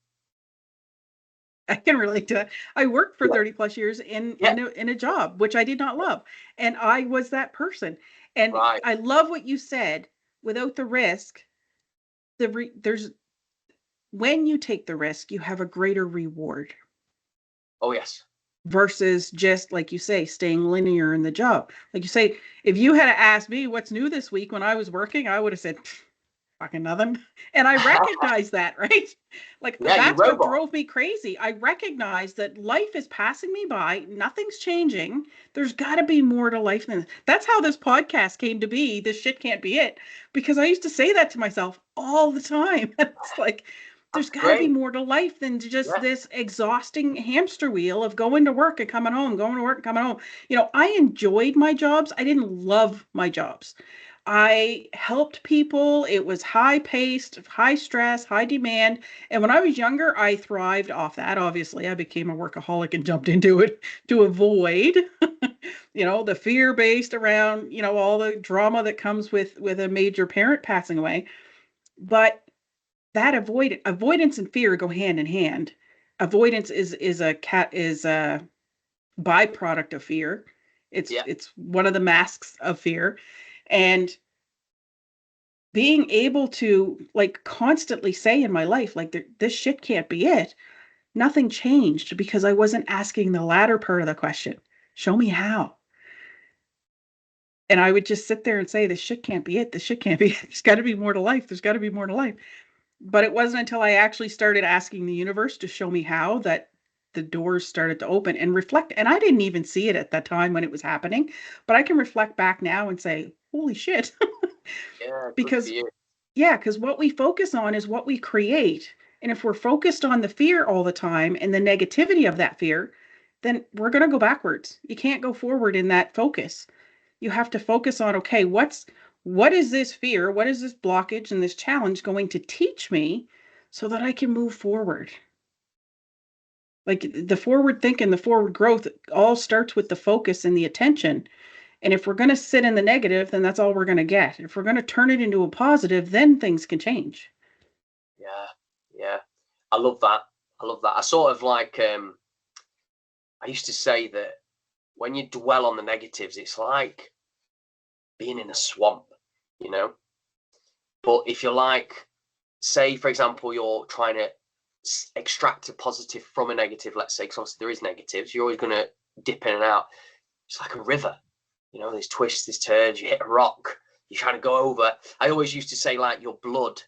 I can relate to that. I worked for Yeah. 30 plus years Yeah. in a job which I did not love, and I was that person. And Right. I love what you said. Without the risk, there's when you take the risk, you have a greater reward Oh yes. versus just like you say, staying linear in the job. Like you say, if you had asked me what's new this week when I was working, I would have said fucking nothing. And I recognize that, right? Like Yeah, you that's what robot. drove me crazy. I recognize that life is passing me by, nothing's changing. There's got to be more to life than this. That's how this podcast came to be. This shit can't be it. Because I used to say that to myself all the time. It's like, there's That's got to be great. more to life than just Yeah. this exhausting hamster wheel of going to work and coming home, going to work and coming home. I enjoyed my jobs. I didn't love my jobs. I helped people. It was high paced, high stress, high demand. And when I was younger, I thrived off that. Obviously, I became a workaholic and jumped into it to avoid, the fear based around, all the drama that comes with a major parent passing away. But that avoidance and fear go hand in hand. Avoidance is a byproduct of fear. It's Yeah. it's one of the masks of fear. And being able to like constantly say in my life, like this shit can't be it. Nothing changed because I wasn't asking the latter part of the question. Show me how. And I would just sit there and say, this shit can't be it. This shit can't be it. There's got to be more to life. There's got to be more to life. But it wasn't until I actually started asking the universe to show me how that the doors started to open and reflect. And I didn't even see it at that time when it was happening, but I can reflect back now and say, holy shit. Yeah. Good for Because you. Yeah, because what we focus on is what we create. And if we're focused on the fear all the time and the negativity of that fear, then we're going to go backwards. You can't go forward in that focus. You have to focus on, okay, what is this fear? What is this blockage and this challenge going to teach me so that I can move forward? Like the forward thinking, the forward growth all starts with the focus and the attention. And if we're going to sit in the negative, then that's all we're going to get. If we're going to turn it into a positive, then things can change. Yeah. Yeah. I love that. I love that. I sort of like I used to say that when you dwell on the negatives, it's like being in a swamp, you know? But if you're like, say, for example, you're trying to extract a positive from a negative, let's say, because obviously there is negatives, you're always going to dip in and out. It's like a river, there's twists, there's turns, you hit a rock, you're trying to go over. I always used to say, like, your blood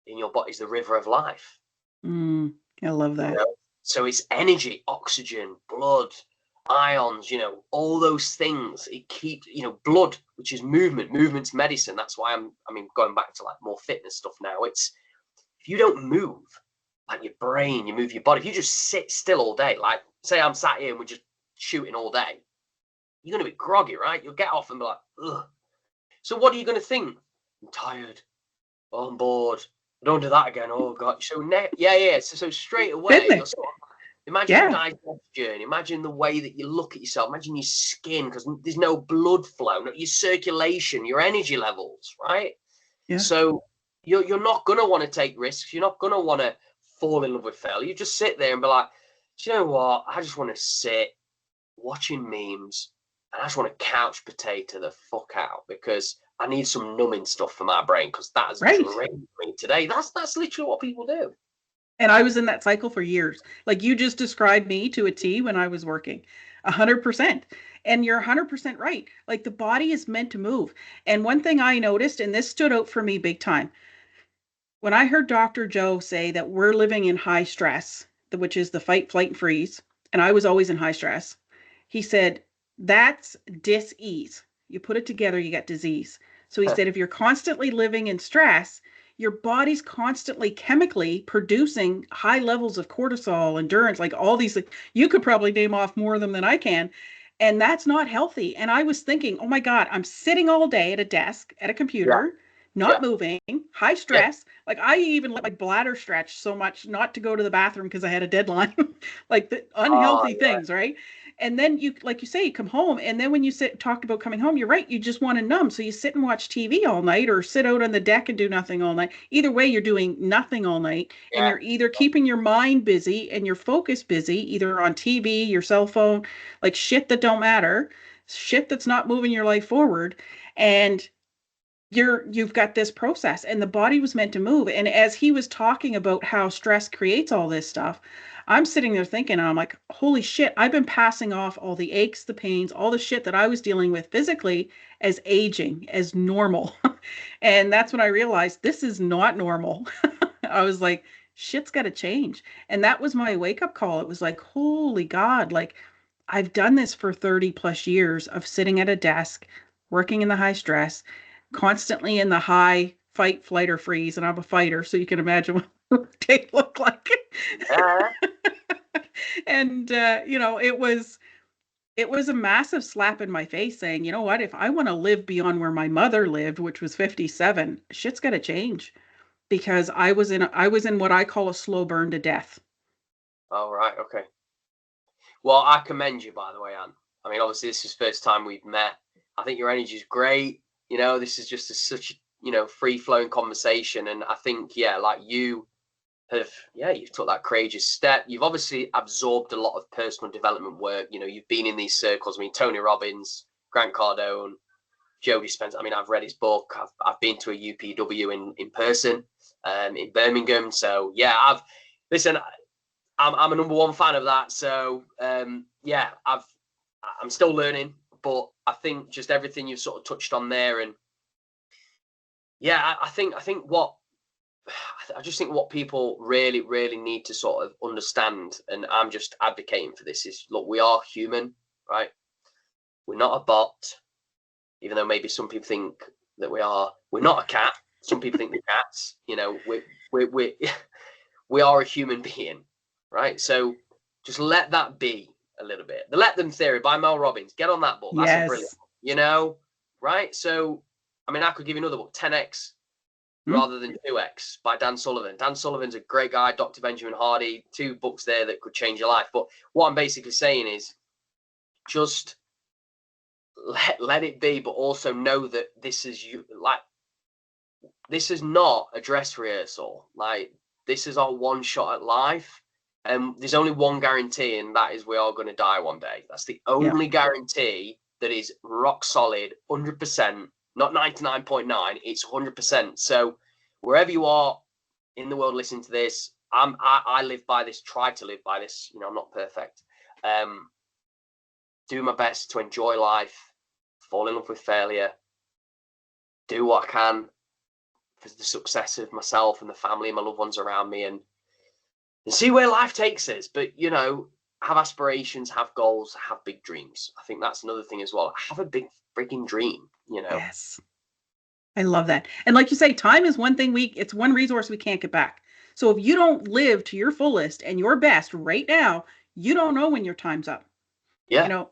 in your body is the river of life, I love you that. know? So it's energy, oxygen, blood, ions, all those things. It keeps, blood, which is movement, movement's medicine. That's why going back to like more fitness stuff now. It's if you don't move, like your brain, you move your body. If you just sit still all day, like say I'm sat here and we're just shooting all day, you're gonna be groggy, right? You'll get off and be like, ugh. So what are you gonna think? I'm tired. Oh, I'm bored. I don't do that again. Oh god. So yeah. So straight Been away, there. you're sort of imagine Yeah. digestion. Imagine the way that you look at yourself. Imagine your skin because there's no blood flow, no, your circulation, your energy levels, right? Yeah. So you're not gonna want to take risks. You're not gonna want to fall in love with failure. You just sit there and be like, do you know what? I just want to sit watching memes and I just want to couch potato the fuck out because I need some numbing stuff for my brain because that has Right. drained me today. That's literally what people do. And I was in that cycle for years. Like you just described me to a T when I was working. 100%. And you're 100% right. Like the body is meant to move. And one thing I noticed, and this stood out for me big time, when I heard Dr. Joe say that we're living in high stress, which is the fight, flight, and freeze, and I was always in high stress, he said, that's dis-ease. You put it together, you get disease. So he said, if you're constantly living in stress, your body's constantly chemically producing high levels of cortisol, endurance, like all these things. You could probably name off more of them than I can. And that's not healthy. And I was thinking, oh my God, I'm sitting all day at a desk, at a Yeah, computer, not yeah, moving, high yeah. stress. Like I even let my bladder stretch so much not to go to the bathroom because I had a deadline, like the Oh unhealthy yeah, things, right? And then you, like you say, you come home, and then when you talk about coming home, you're right, you just want to numb. So you sit and watch TV all night, or sit out on the deck and do nothing all night. Either way, you're doing nothing all night, and Yeah. you're either keeping your mind busy and your focus busy, either on TV, your cell phone, like shit that don't matter, shit that's not moving your life forward. And you've got this process, and the body was meant to move. And as he was talking about how stress creates all this stuff, I'm sitting there thinking, I'm like, holy shit, I've been passing off all the aches, the pains, all the shit that I was dealing with physically as aging, as normal. And that's when I realized this is not normal. I was like, shit's got to change. And that was my wake up call. It was like, holy God, like I've done this for 30 plus years of sitting at a desk, working in the high stress, constantly in the high fight, flight, or freeze. And I'm a fighter, so you can imagine what they look like. Yeah. And it was a massive slap in my face, saying, you know what, if I want to live beyond where my mother lived, which was 57, shit's got to change, because I was in what I call a slow burn to death. Oh, right. Okay. Well, I commend you, by the way, Anne. I mean, obviously, this is the first time we've met. I think your energy is great. This is just such a, free flowing conversation. And I think, yeah, like you've took that courageous step. You've obviously absorbed a lot of personal development work. You've been in these circles. I mean, Tony Robbins, Grant Cardone, Joe Dispenza. I mean, I've read his book. I've been to a UPW in person, in Birmingham. So yeah, listen. I'm a number one fan of that. So yeah, I'm still learning, but I think just everything you've sort of touched on there, and yeah, I think what I just think what people really, really need to sort of understand, and I'm just advocating for this, is look, we are human, right? We're not a bot, even though maybe some people think that we are. We're not a cat. Some people think we're cats. We are a human being, right? So just let that be a little bit. The Let Them Theory by Mel Robbins. Get on that book. That's a brilliant book, right? So, I mean, I could give you another book, 10X rather than 2X by Dan Sullivan. Dan Sullivan's a great guy, Dr. Benjamin Hardy, 2 books there that could change your life. But what I'm basically saying is just let it be, but also know that this is this is not a dress rehearsal. Like, this is our one shot at life. And there's only one guarantee, and that is we are going to die one day. That's the only guarantee that is rock solid, 100%, not 99.9, it's 100%. So wherever you are in the world listening to this, I live by this, try to live by this. I'm not perfect. Do my best to enjoy life, fall in love with failure, do what I can for the success of myself and the family and my loved ones around me, and see where life takes us. But have aspirations, have goals, have big dreams. I think that's another thing as well. Have a big freaking dream. Yes, I love that. And like you say, time is one thing it's one resource we can't get back. So if you don't live to your fullest and your best right now, you don't know when your time's up. Yeah.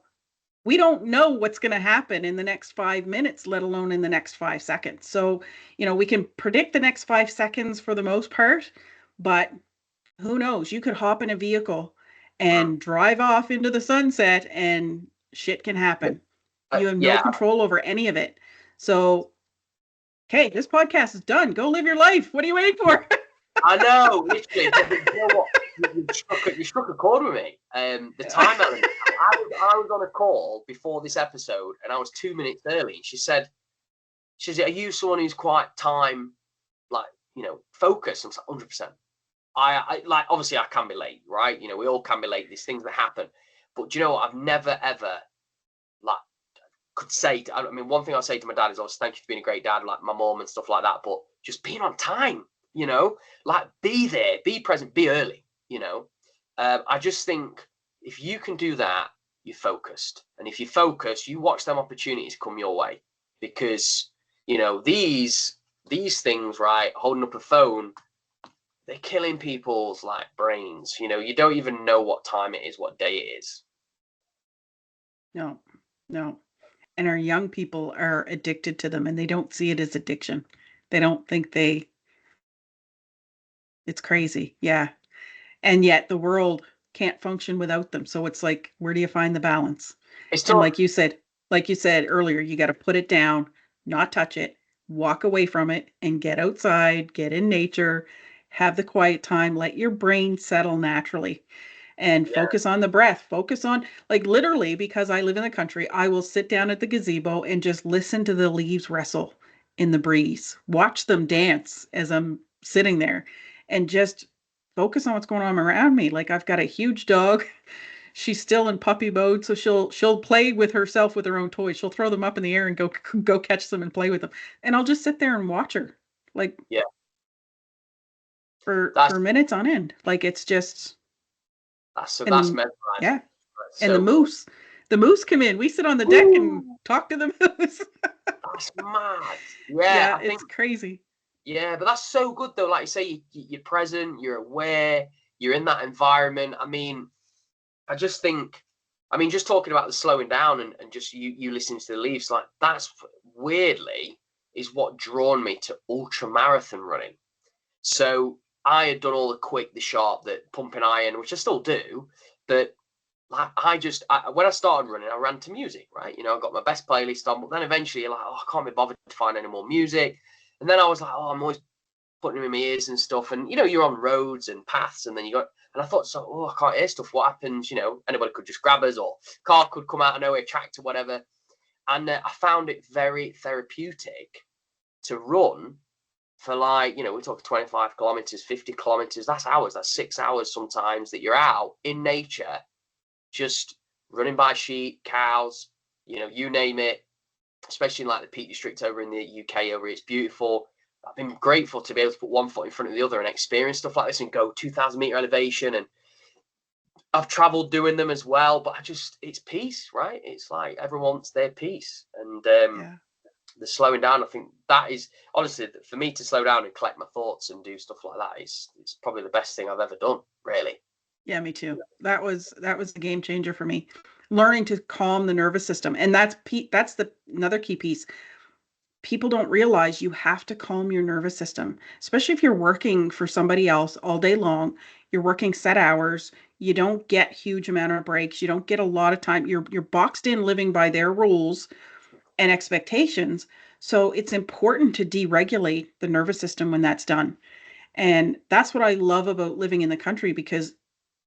We don't know what's going to happen in the next 5 minutes, let alone in the next 5 seconds. So, we can predict the next 5 seconds for the most part, but who knows? You could hop in a vehicle and drive off into the sunset, and shit can happen. You have no control over any of it. So, okay, this podcast is done. Go live your life. What are you waiting for? I know, literally. But you know what? You struck a chord with me. The time element. I was on a call before this episode, and I was 2 minutes early. She said, "Are you someone who's quite time, focused?" I'm like, 100%. I like, obviously I can be late, right? We all can be late. These things that happen. But do you know what? I've never ever could say. I mean, one thing I'll say to my dad is, obviously, thank you for being a great dad, like my mom and stuff like that. But just being on time, be there, be present, be early. I just think if you can do that, you're focused, and if you focus, you watch them opportunities come your way, because these things, right? Holding up a phone, they're killing people's brains. You don't even know what time it is, what day it is. No. And our young people are addicted to them, and they don't see it as addiction. They don't think it's crazy. Yeah. And yet the world can't function without them. So it's like, where do you find the balance? It's And tough. like you said earlier, you got to put it down, not touch it, walk away from it, and get outside, get in nature, have the quiet time, let your brain settle naturally and Yeah. focus on the breath. Focus on, like, literally, because I live in the country, I will sit down at the gazebo and just listen to the leaves rustle in the breeze, watch them dance as I'm sitting there, and just focus on what's going on around me. Like, I've got a huge dog. She's still in puppy mode, so she'll play with herself with her own toys. She'll throw them up in the air and go catch them and play with them. And I'll just sit there and watch her, like, Yeah. for That's minutes on end. Like, it's just, and that's then, mesmerizing. yeah. That's And so good. the moose come in. We sit on the deck and Ooh, talk to the moose. that's mad. Yeah, Yeah, I think it's crazy. yeah, but that's so good though. Like you say, you're present, you're aware, you're in that environment. I mean, I just think, I mean, just talking about the slowing down and just you listening to the leaves, like that's weirdly is what drawn me to ultra marathon running. So I had done all the quick, the sharp, the pumping iron, which I still do, but like when I started running, I ran to music, right? You know, I got my best playlist on, but then eventually you're like, oh, I can't be bothered to find any more music. And then I was like, oh, I'm always putting them in my ears and stuff. And you know, you're on roads and paths, and then you got, and I thought, so, oh, I can't hear stuff. What happens? You know, anybody could just grab us, or car could come out of nowhere, tractor, whatever. And I found it very therapeutic to run for, like, you know, we're talking 25 kilometers, 50 kilometers. That's hours. That's 6 hours sometimes that you're out in nature, just running by sheep, cows, you know, you name it. Especially in like the Peak District over in the UK, over it's beautiful. I've been grateful to be able to put one foot in front of the other and experience stuff like this and go 2,000 meter elevation. And I've traveled doing them as well, but it's peace, right? It's like everyone wants their peace. And Yeah. the slowing down, I think that is honestly, for me to slow down and collect my thoughts and do stuff like that is it's probably the best thing I've ever done, really. Yeah, me too. That was a game changer for me. Learning to calm the nervous system. And that's the another key piece. People don't realize you have to calm your nervous system, especially if you're working for somebody else all day long. You're working set hours. You don't get huge amount of breaks. You don't get a lot of time. You're boxed in living by their rules and expectations. So it's important to deregulate the nervous system when that's done. And that's what I love about living in the country, because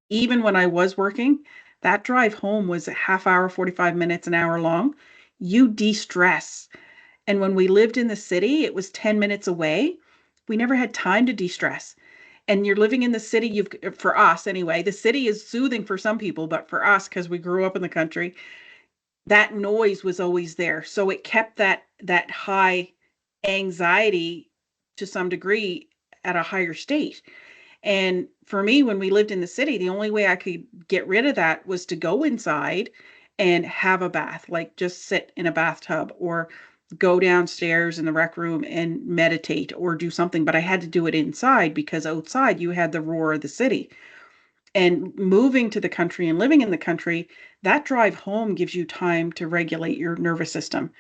even when I was working, that drive home was a half hour, 45 minutes, an hour long. You de-stress. And when we lived in the city, it was 10 minutes away. We never had time to de-stress. And you're living in the city, for us anyway, the city is soothing for some people, but for us, because we grew up in the country, that noise was always there. So it kept that high anxiety to some degree at a higher state. And for me, when we lived in the city, the only way I could get rid of that was to go inside and have a bath, like just sit in a bathtub or go downstairs in the rec room and meditate or do something. But I had to do it inside because outside you had the roar of the city. And moving to the country and living in the country, that drive home gives you time to regulate your nervous system.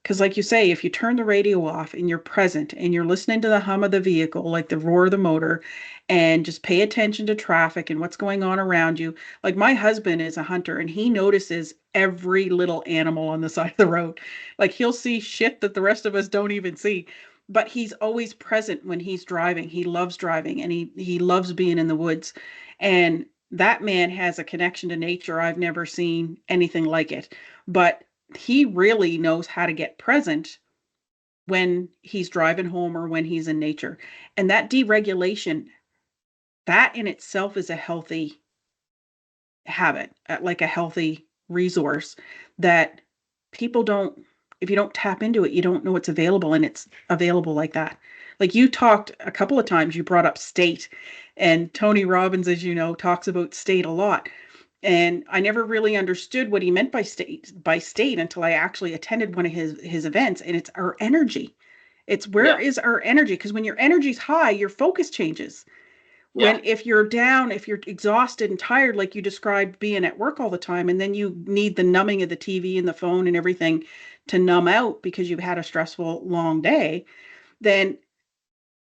Because, like you say, if you turn the radio off and you're present and you're listening to the hum of the vehicle, like the roar of the motor, and just pay attention to traffic and what's going on around you. Like, my husband is a hunter and he notices every little animal on the side of the road. Like, he'll see shit that the rest of us don't even see. But he's always present when he's driving. He loves driving and he loves being in the woods. And that man has a connection to nature I've never seen anything like it. But he really knows how to get present when he's driving home or when he's in nature. And that deregulation, that in itself is a healthy habit, like a healthy resource that people don't, if you don't tap into it, you don't know it's available, and it's available like that. Like, you talked a couple of times, you brought up state, and Tony Robbins, as you know, talks about state a lot. And I never really understood what he meant by state until I actually attended one of his events. And it's our energy. It's where Yeah, is our energy? Because when your energy's high, your focus changes. yeah, When if you're down, if you're exhausted and tired, like you described being at work all the time, and then you need the numbing of the TV and the phone and everything to numb out because you've had a stressful long day, then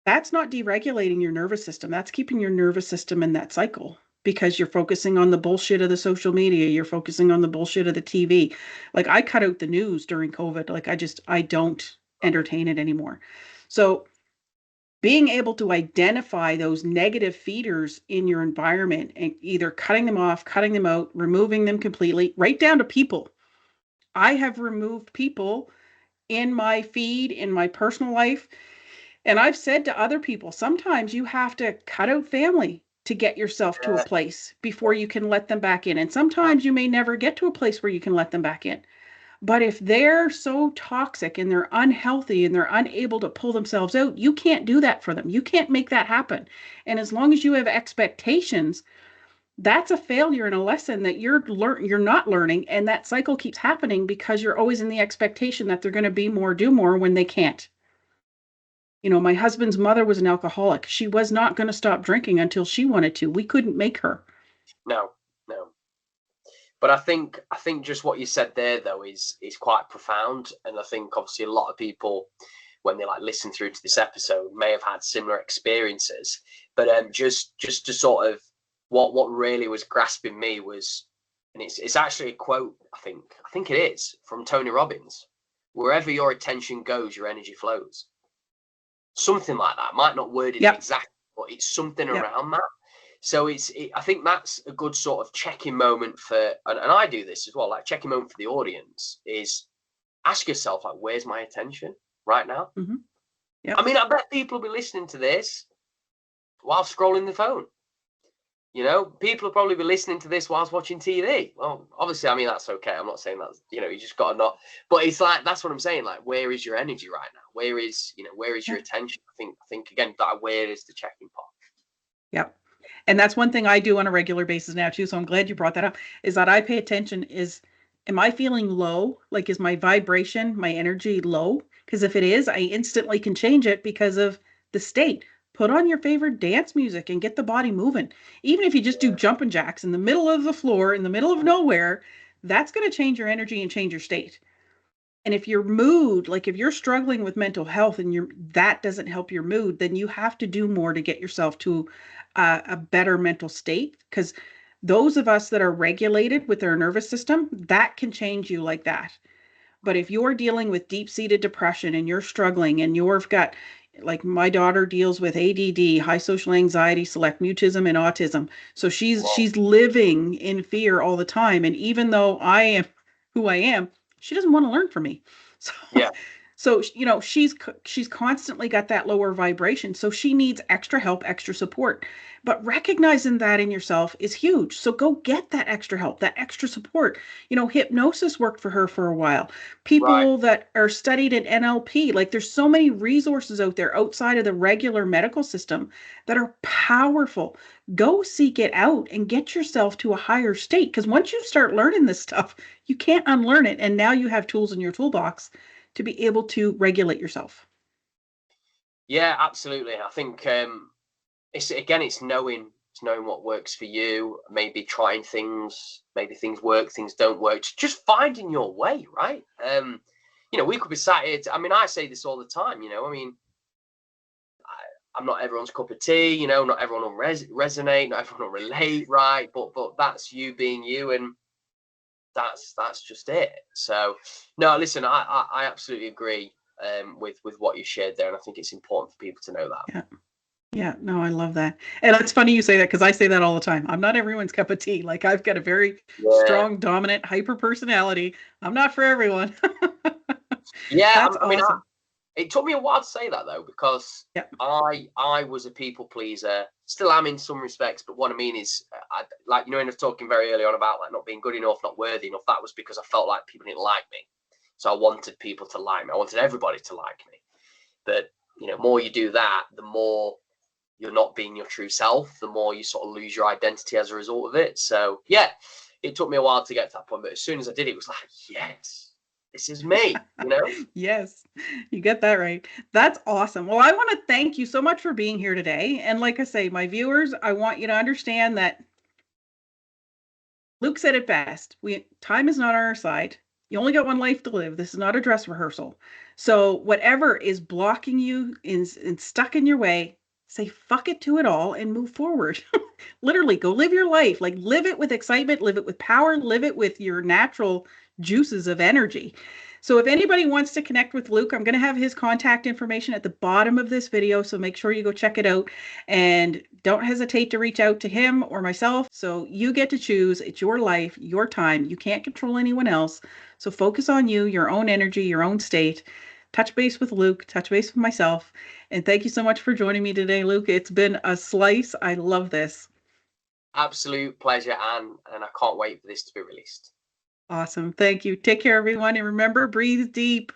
that's not deregulating your nervous system. That's keeping your nervous system in that cycle. because you're focusing on the bullshit of the social media, you're focusing on the bullshit of the TV. Like I cut out the news during COVID. Like I don't entertain it anymore. So being able to identify those negative feeders in your environment and either cutting them off, cutting them out, removing them completely, right down to people. I have removed people in my feed, in my personal life. And I've said to other people, sometimes you have to cut out family to get yourself to a Yeah, place before you can let them back in. And sometimes you may never get to a place where you can let them back in. But if they're so toxic and they're unhealthy and they're unable to pull themselves out, you can't do that for them. You can't make that happen. And as long as you have expectations, that's a failure and a lesson that you're not learning, and that cycle keeps happening because you're always in the expectation that they're going to be more, do more when they can't. My husband's mother was an alcoholic. She was not going to stop drinking until she wanted to. We couldn't make her. no, no. But I think just what you said there though is quite profound, and I think obviously a lot of people when they like listen through to this episode may have had similar experiences. But just to sort of what really was grasping me was, and it's actually a quote. I think it is from Tony Robbins. Wherever your attention goes, your energy flows. Something like that. Might not word it Yep. exactly, but it's something Yep. around that. So I think that's a good sort of check-in moment for, and I do this as well, like check-in moment for the audience is ask yourself, like, where's my attention right now? Mm-hmm. Yep. I mean, I bet people will be listening to this while scrolling the phone. People will probably be listening to this whilst watching TV. Well, obviously, I mean, that's okay. I'm not saying that, you just got to not, but it's like, that's what I'm saying. Like, where is your energy right now? Where is your attention? I think again, that where is the checking part? Yep. And that's one thing I do on a regular basis now too. So I'm glad you brought that up, is that I pay attention am I feeling low? Like, is my vibration, my energy low? Because if it is, I instantly can change it because of the state. Put on your favorite dance music and get the body moving. Even if you just do jumping jacks in the middle of the floor, in the middle of nowhere, that's going to change your energy and change your state. And if your mood, like if you're struggling with mental health and that doesn't help your mood, then you have to do more to get yourself to a better mental state. Because those of us that are regulated with our nervous system, that can change you like that. But if you're dealing with deep-seated depression and you're struggling and you've got, like my daughter deals with ADD, high social anxiety, select mutism, and autism. So she's living in fear all the time. And even though I am who I am, she doesn't want to learn from me. So Yeah. so she's constantly got that lower vibration. So she needs extra help, extra support. But recognizing that in yourself is huge. So go get that extra help, that extra support. Hypnosis worked for her for a while. Right. People that are studied in NLP, like there's so many resources out there outside of the regular medical system that are powerful. Go seek it out and get yourself to a higher state. Because once you start learning this stuff, you can't unlearn it. And now you have tools in your toolbox to be able to regulate yourself. Yeah, absolutely. I think it's knowing what works for you, maybe trying things, maybe things work, things don't work, just finding your way, right? We could be sat here, I mean, I say this all the time, I mean, I'm not everyone's cup of tea, not everyone will resonate, not everyone will relate, right? But that's you being you, and that's just it. So no, listen, I absolutely agree with what you shared there, and I think it's important for people to know that. Yeah. Yeah, no, I love that. And it's funny you say that because I say that all the time. I'm not everyone's cup of tea. Like I've got a very Yeah. strong, dominant, hyper personality. I'm not for everyone. Yeah, That's I mean, awesome. it took me a while to say that though, because Yeah. I was a people pleaser, still am in some respects. But what I mean is, I like I was talking very early on about like not being good enough, not worthy enough. That was because I felt like people didn't like me, so I wanted people to like me. I wanted everybody to like me. But more you do that, the more you're not being your true self, the more you sort of lose your identity as a result of it. So yeah, it took me a while to get to that point, but as soon as I did, it was like, yes, this is me. Yes, you get that right. That's awesome. Well, I want to thank you so much for being here today. And like I say, my viewers, I want you to understand that Luke said it best. Time is not on our side. You only got one life to live. This is not a dress rehearsal. So whatever is blocking you is stuck in your way, say fuck it to it all and move forward. Literally, go live your life. Like, live it with excitement, live it with power, live it with your natural juices of energy. So if anybody wants to connect with Luke, I'm going to have his contact information at the bottom of this video. So make sure you go check it out and don't hesitate to reach out to him or myself. So you get to choose. It's your life, your time. You can't control anyone else. So focus on you, your own energy, your own state. Touch base with Luke, touch base with myself. And thank you so much for joining me today, Luke. It's been a slice. I love this. Absolute pleasure, Anne, and I can't wait for this to be released. Awesome. Thank you. Take care, everyone. And remember, breathe deep.